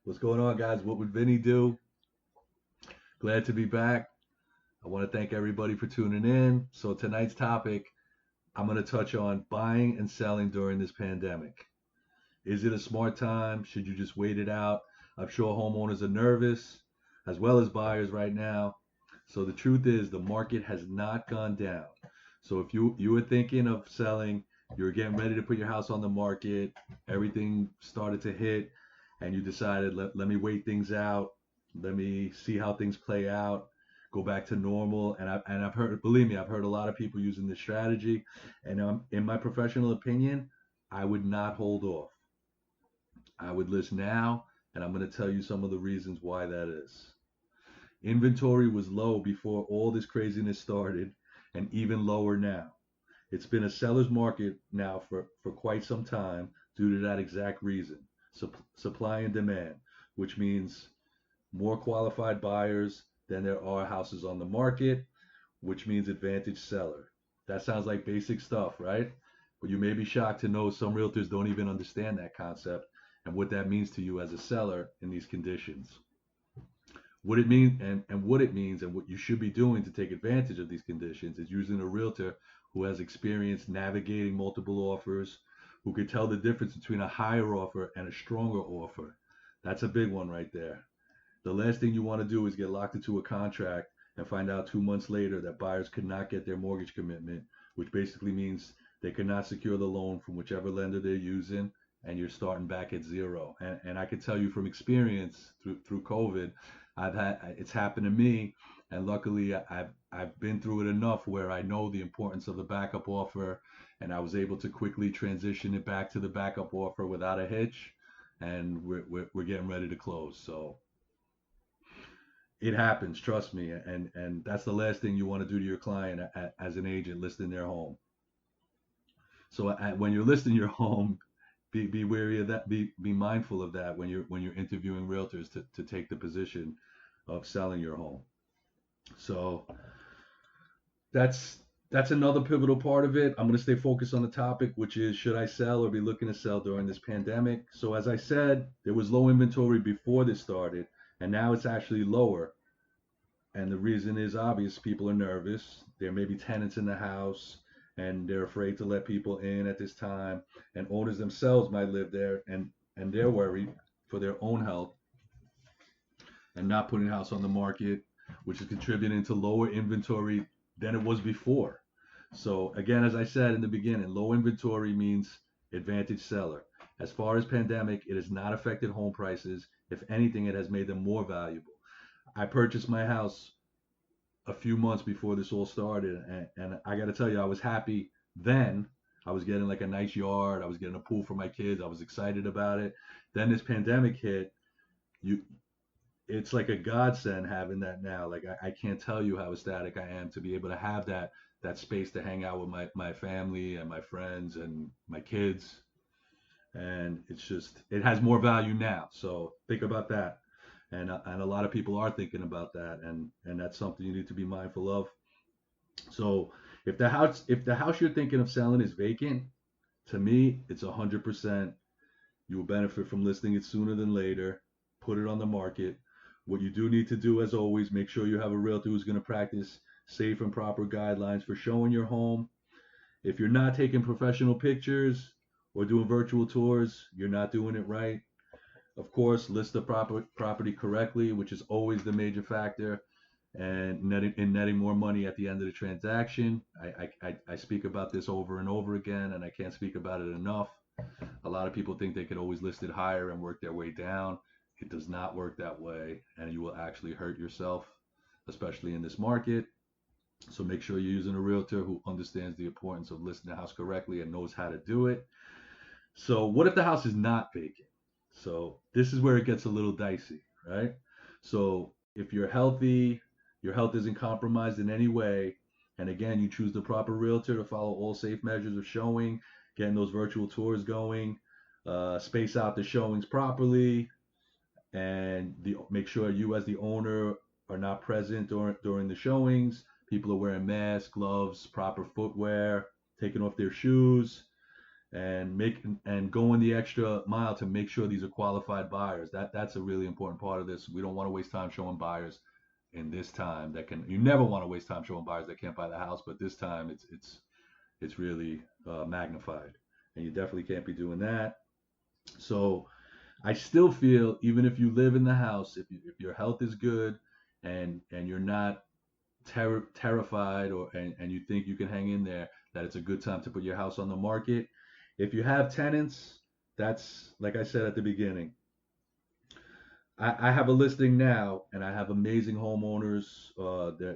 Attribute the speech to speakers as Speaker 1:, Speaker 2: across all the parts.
Speaker 1: What's going on, guys? What would Vinny do? Glad to be back. I want to thank everybody for tuning in. So, tonight's topic, I'm going to touch on buying and selling during this pandemic. Is it a smart time? Should you just wait it out? I'm sure homeowners are nervous, as well as buyers right now. So, the truth is, the market has not gone down. So, if you were thinking of selling, you're getting ready to put your house on the market, everything started to hit, and you decided, let me wait things out, let me see how things play out, go back to normal. And I've heard, believe me, I've heard a lot of people using this strategy. And in my professional opinion, I would not hold off. I would list now, and I'm going to tell you some of the reasons why that is. Inventory was low before all this craziness started, and even lower now. It's been a seller's market now for quite some time due to that exact reason. Supply and demand, which means more qualified buyers than there are houses on the market, which means advantage seller. That sounds like basic stuff, right? But you may be shocked to know some realtors don't even understand that concept and what that means to you as a seller in these conditions. What it means and what it means and what you should be doing to take advantage of these conditions is using a realtor who has experience navigating multiple offers, who could tell the difference between a higher offer and a stronger offer. That's a big one right there. The last thing you want to do is get locked into a contract and find out 2 months later that buyers could not get their mortgage commitment, which basically means they could not secure the loan from whichever lender they're using, and you're starting back at zero. And I can tell you from experience through COVID, it's happened to me, and luckily I've been through it enough where I know the importance of the backup offer, and I was able to quickly transition it back to the backup offer without a hitch, and we're getting ready to close. So it happens, trust me, and that's the last thing you want to do to your client as an agent listing their home. So when you're listing your home, be wary of that. Be mindful of that when you're interviewing realtors to take the position of selling your home. So that's that's another pivotal part of it. I'm going to stay focused on the topic, which is should I sell or be looking to sell during this pandemic? So as I said, there was low inventory before this started, and now it's actually lower. And the reason is obvious. People are nervous. There may be tenants in the house and they're afraid to let people in at this time. And owners themselves might live there and they're worried for their own health and not putting the house on the market, which is contributing to lower inventory than it was before. So again, as I said in the beginning, low inventory means advantage seller. As far as pandemic, it has not affected home prices. If anything, it has made them more valuable. I purchased my house a few months before this all started, and I got to tell you, I was happy then. I was getting like a nice yard. I was getting a pool for my kids. I was excited about it. Then this pandemic hit. You, it's like a godsend having that now. Like I can't tell you how ecstatic I am to be able to have that space to hang out with my family and my friends and my kids. And it's just it has more value now. So think about that. And a lot of people are thinking about that, and that's something you need to be mindful of. So if the house you're thinking of selling is vacant, to me it's 100%. You will benefit from listing it sooner than later. Put it on the market. What you do need to do, as always, make sure you have a realtor who's going to practice safe and proper guidelines for showing your home. If you're not taking professional pictures or doing virtual tours, you're not doing it right. Of course, list the property correctly, which is always the major factor, and netting more money at the end of the transaction. I speak about this over and over again, and I can't speak about it enough. A lot of people think they could always list it higher and work their way down. It does not work that way, and you will actually hurt yourself, especially in this market. So make sure you're using a realtor who understands the importance of listing the house correctly and knows how to do it. So what if the house is not vacant? So this is where it gets a little dicey, right? So if you're healthy, your health isn't compromised in any way, and again, you choose the proper realtor to follow all safe measures of showing, getting those virtual tours going, space out the showings properly, and make sure you as the owner are not present during the showings. People are wearing masks, gloves, proper footwear, taking off their shoes, and going the extra mile to make sure these are qualified buyers. That's a really important part of this. We don't want to waste time showing buyers in this time that can. You never want to waste time showing buyers that can't buy the house, but this time it's really magnified, and you definitely can't be doing that. So I still feel even if you live in the house, if your health is good and you're not terrified and you think you can hang in there, that it's a good time to put your house on the market. If you have tenants, that's like I said at the beginning. I have a listing now, and I have amazing homeowners.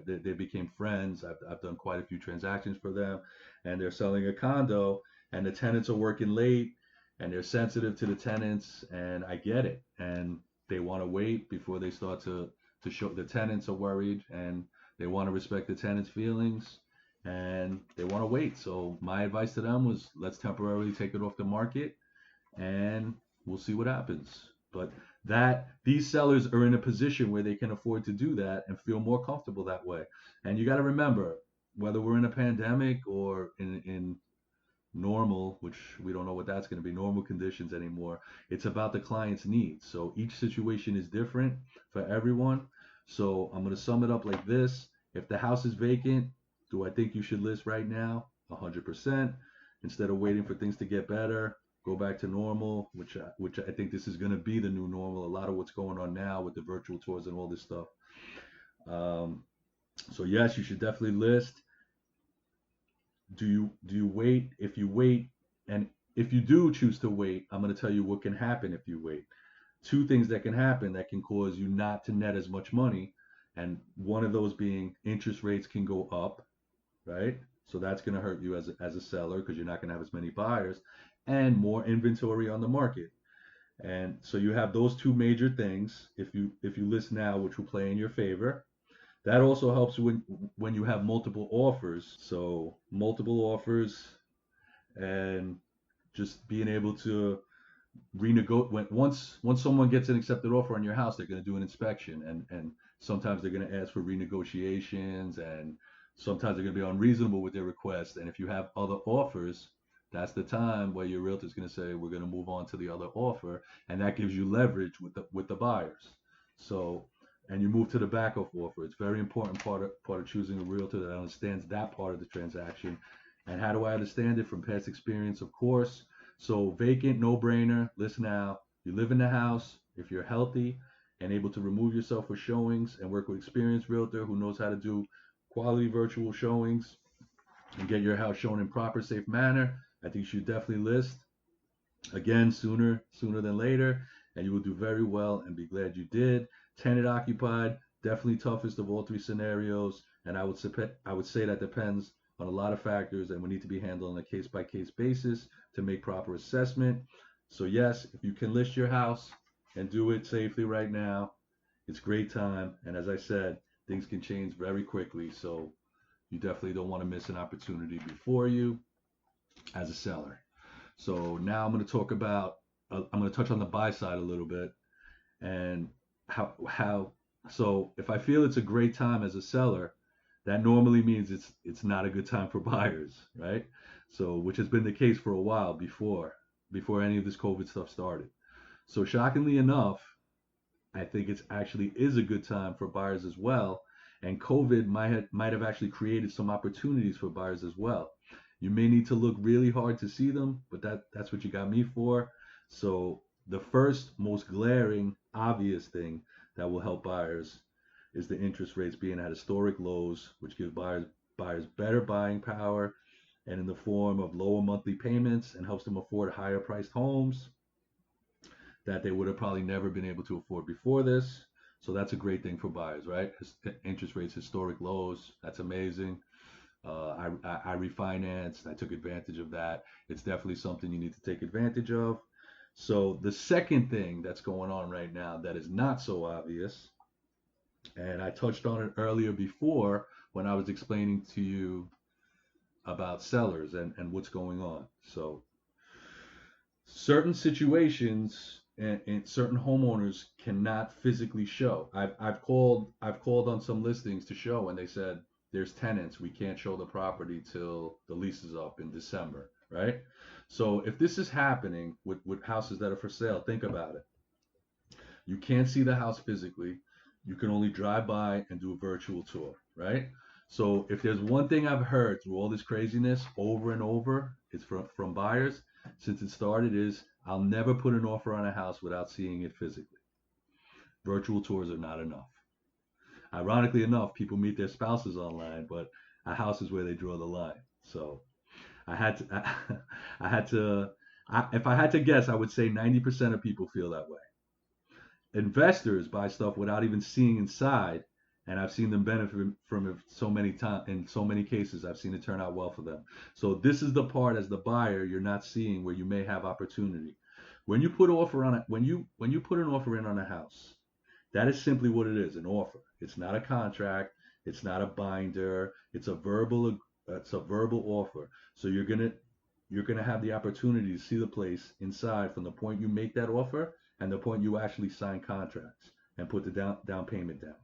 Speaker 1: They became friends. I've done quite a few transactions for them, and they're selling a condo, and the tenants are working late, and they're sensitive to the tenants, and I get it. And they want to wait before they start to show. The tenants are worried, and they want to respect the tenants' feelings, and they want to wait. So my advice to them was, let's temporarily take it off the market and we'll see what happens. But that these sellers are in a position where they can afford to do that and feel more comfortable that way. And you got to remember, whether we're in a pandemic or in normal, which we don't know what that's going to be, normal conditions anymore, it's about the client's needs. So each situation is different for everyone. So I'm going to sum it up like this. If the house is vacant, do I think you should list right now? 100%. Instead of waiting for things to get better, go back to normal, which I think this is going to be the new normal. A lot of what's going on now with the virtual tours and all this stuff. Um, so yes, you should definitely list. Do you wait? If you wait, and if you do choose to wait, I'm going to tell you what can happen if you wait. Two things that can happen that can cause you not to net as much money, and one of those being interest rates can go up, right? So that's going to hurt you as a seller because you're not going to have as many buyers and more inventory on the market. And so you have those two major things. If you list now, which will play in your favor. That also helps when you have multiple offers. So multiple offers and just being able to renegotiate once someone gets an accepted offer on your house, they're going to do an inspection and sometimes they're going to ask for renegotiations and sometimes they're going to be unreasonable with their request. And if you have other offers, that's the time where your realtor is going to say we're going to move on to the other offer, and that gives you leverage with the buyers. So and you move to the backup offer. It's very important part of choosing a realtor that understands that part of the transaction. And how do I understand it? From past experience, of course. So vacant, no brainer. List now. You live in the house. If you're healthy and able to remove yourself for showings and work with experienced realtor who knows how to do quality virtual showings and get your house shown in proper, safe manner, I think you should definitely list. Again, sooner than later, and you will do very well and be glad you did. Tenant occupied, definitely toughest of all three scenarios, and I would say that depends on a lot of factors and we need to be handled on a case by case basis to make proper assessment. So yes, if you can list your house and do it safely right now, it's great time. And as I said, things can change very quickly, so you definitely don't want to miss an opportunity before you as a seller. So now I'm going to touch on the buy side a little bit and how so if I feel it's a great time as a seller, that normally means it's not a good time for buyers, right? So which has been the case for a while before any of this COVID stuff started. So shockingly enough, I think it's actually is a good time for buyers as well. And COVID might have actually created some opportunities for buyers as well. You may need to look really hard to see them, but that's what you got me for. So the first most glaring, obvious thing that will help buyers is the interest rates being at historic lows, which gives buyers better buying power and in the form of lower monthly payments and helps them afford higher priced homes that they would have probably never been able to afford before this. So that's a great thing for buyers, right? Interest rates historic lows. That's amazing. I refinanced. I took advantage of that. It's definitely something you need to take advantage of. So the second thing that's going on right now that is not so obvious, and I touched on it earlier before when I was explaining to you about sellers and what's going on. So certain situations and certain homeowners cannot physically show. I've called on some listings to show and they said there's tenants, we can't show the property till the lease is up in December, right? So if this is happening with houses that are for sale, think about it. You can't see the house physically. You can only drive by and do a virtual tour, right? So if there's one thing I've heard through all this craziness over and over, it's from buyers since it started is I'll never put an offer on a house without seeing it physically. Virtual tours are not enough. Ironically enough, people meet their spouses online, but a house is where they draw the line. So I had to, I had to, if I had to guess, I would say 90% of people feel that way. Investors buy stuff without even seeing inside, and I've seen them benefit from it so many times. In so many cases, I've seen it turn out well for them. So this is the part as the buyer you're not seeing where you may have opportunity. When you put offer on it, when you put an offer in on a house, that is simply what it is, an offer. It's not a contract. It's not a binder. It's a verbal offer. So you're gonna have the opportunity to see the place inside from the point you make that offer and the point you actually sign contracts and put the down payment down.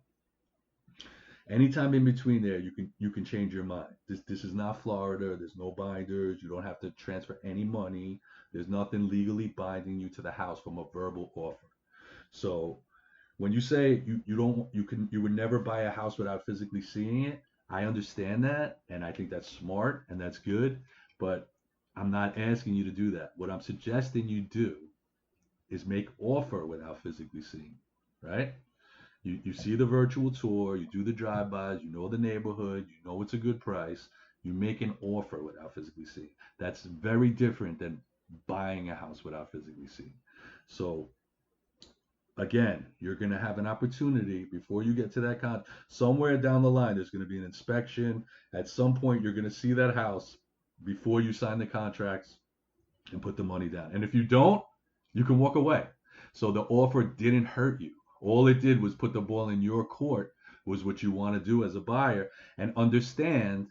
Speaker 1: Anytime in between there, you can change your mind. This is not Florida. There's no binders. You don't have to transfer any money. There's nothing legally binding you to the house from a verbal offer. So when you say you don't you would never buy a house without physically seeing it, I understand that and I think that's smart and that's good, but I'm not asking you to do that. What I'm suggesting you do is make offer without physically seeing, right? You see the virtual tour, you do the drive-bys, you know the neighborhood, you know it's a good price, you make an offer without physically seeing. That's very different than buying a house without physically seeing. So again, you're going to have an opportunity before you get to that somewhere down the line, there's going to be an inspection. At some point, you're going to see that house before you sign the contracts and put the money down. And if you don't, you can walk away. So the offer didn't hurt you. All it did was put the ball in your court, was what you want to do as a buyer, and understand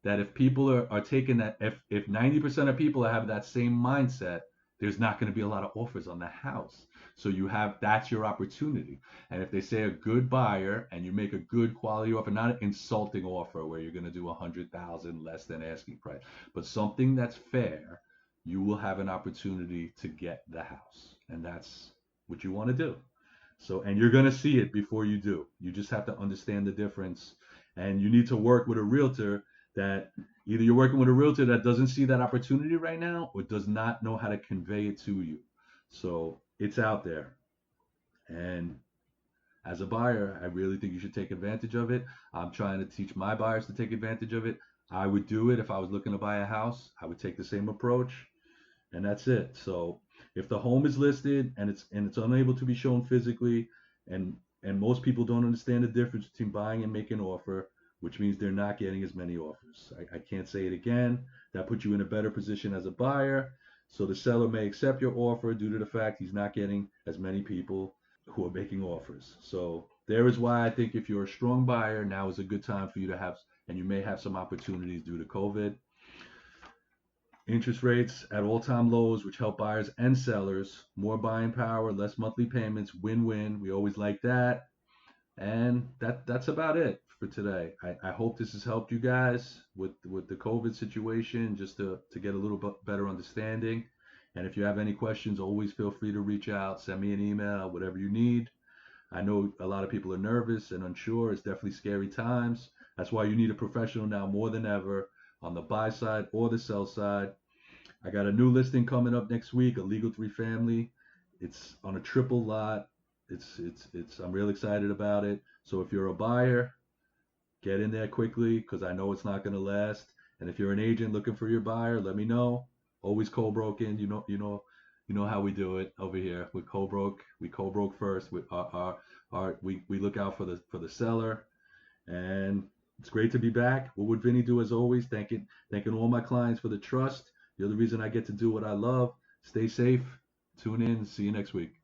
Speaker 1: that if people are taking that, if 90% of people have that same mindset, there's not going to be a lot of offers on the house. So that's your opportunity. And if they say a good buyer and you make a good quality offer, not an insulting offer where you're going to do 100,000 less than asking price, but something that's fair, you will have an opportunity to get the house. And that's what you want to do. So, and you're going to see it before you do. You just have to understand the difference. And you need to work with a realtor that either you're working with a realtor that doesn't see that opportunity right now or does not know how to convey it to you. So it's out there. And as a buyer, I really think you should take advantage of it. I'm trying to teach my buyers to take advantage of it. I would do it if I was looking to buy a house. I would take the same approach, and that's it. So if the home is listed and it's unable to be shown physically, and most people don't understand the difference between buying and making an offer, which means they're not getting as many offers. I can't say it again. That puts you in a better position as a buyer. So the seller may accept your offer due to the fact he's not getting as many people who are making offers. So there is why I think if you're a strong buyer, now is a good time for you to have, and you may have some opportunities due to COVID. Interest rates at all-time lows, which help buyers and sellers. More buying power, less monthly payments, win-win. We always like that. And that's about it for today. I hope this has helped you guys with the COVID situation, just to get a little bit better understanding. And if you have any questions, always feel free to reach out, send me an email, whatever you need. I know a lot of people are nervous and unsure. It's definitely scary times. That's why you need a professional now more than ever on the buy side or the sell side. I got a new listing coming up next week, a legal 3-family. It's on a triple lot. It's I'm real excited about it. So if you're a buyer, get in there quickly because I know it's not going to last. And if you're an agent looking for your buyer, let me know. Always co-broken. You know how we do it over here. We co-broke. We co-broke first. We look out for the seller. And it's great to be back. What would Vinny do as always? Thanking all my clients for the trust. You're the reason I get to do what I love. Stay safe. Tune in. See you next week.